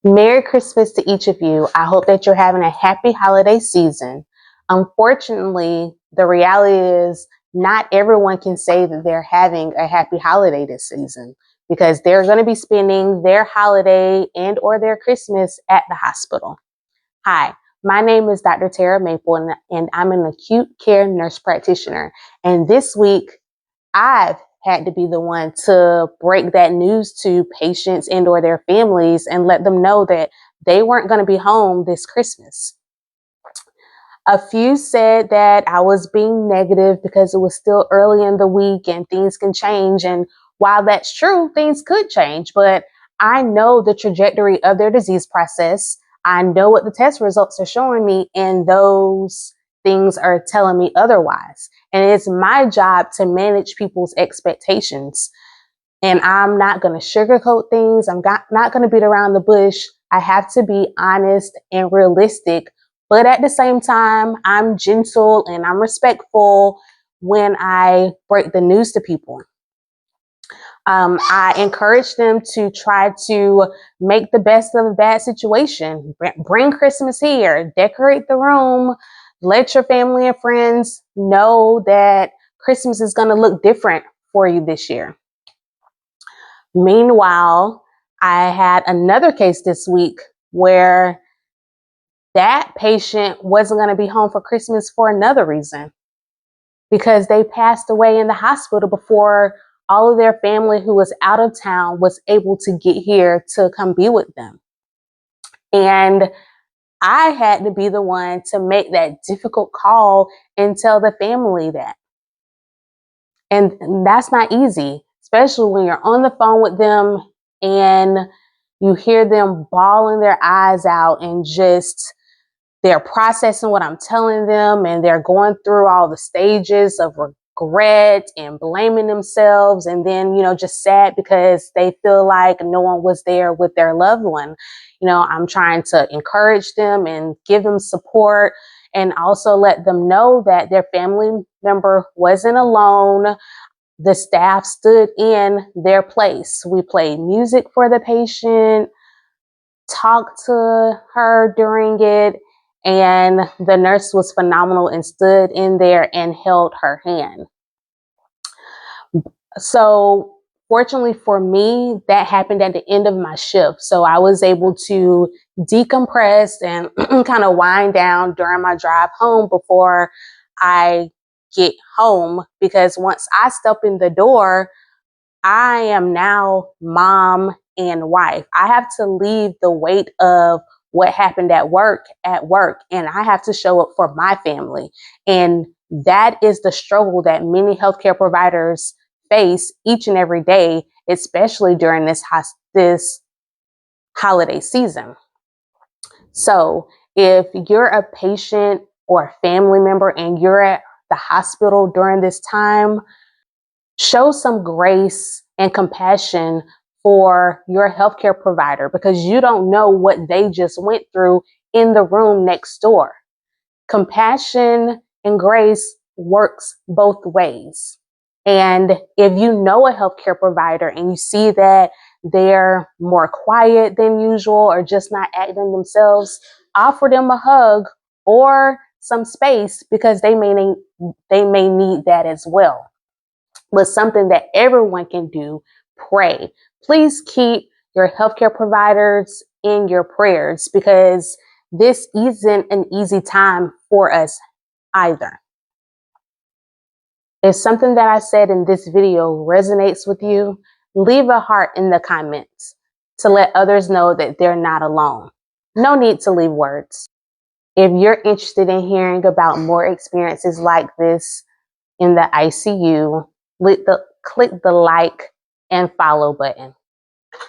Merry Christmas to each of you. I hope that you're having a happy holiday season. Unfortunately, the reality is not everyone can say that they're having a happy holiday this season because they're going to be spending their holiday and or their Christmas at the hospital. Hi, my name is Dr. Tara Maple and I'm an acute care nurse practitioner. And this week, I've had to be the one to break that news to patients and or their families and let them know that they weren't going to be home this Christmas. A few said that I was being negative because it was still early in the week and things can change. And while that's true, things could change, but I know the trajectory of their disease process. I know what the test results are showing me, and those things are telling me otherwise. And it's my job to manage people's expectations. And I'm not going to sugarcoat things. I'm not going to beat around the bush. I have to be honest and realistic. But at the same time, I'm gentle and I'm respectful when I break the news to people. I encourage them to try to make the best of a bad situation. Bring Christmas here, decorate the room, let your family and friends know that Christmas is going to look different for you this year. Meanwhile, I had another case this week where that patient wasn't going to be home for Christmas for another reason, because they passed away in the hospital before all of their family who was out of town was able to get here to come be with them. And I had to be the one to make that difficult call and tell the family that. And that's not easy, especially when you're on the phone with them and you hear them bawling their eyes out and just they're processing what I'm telling them, and they're going through all the stages of regret and blaming themselves, and then, just sad because they feel like no one was there with their loved one. I'm trying to encourage them and give them support and also let them know that their family member wasn't alone. The staff stood in their place. We played music for the patient, talked to her during it, and the nurse was phenomenal and stood in there and held her hand. So fortunately for me, that happened at the end of my shift. So I was able to decompress and kind of wind down during my drive home before I get home, because once I step in the door, I am now mom and wife. I have to leave the weight of what happened at work, and I have to show up for my family. And that is the struggle that many healthcare providers face each and every day, especially during this holiday season. So if you're a patient or a family member and you're at the hospital during this time, show some grace and compassion for your healthcare provider, because you don't know what they just went through in the room next door. Compassion and grace works both ways. And if you know a healthcare provider and you see that they're more quiet than usual or just not acting themselves, offer them a hug or some space, because they may need that as well. But something that everyone can do, pray. Please keep your healthcare providers in your prayers, because this isn't an easy time for us either. If something that I said in this video resonates with you, leave a heart in the comments to let others know that they're not alone. No need to leave words. If you're interested in hearing about more experiences like this in the ICU, click the like and follow button.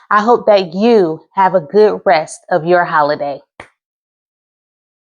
I hope that you have a good rest of your holiday.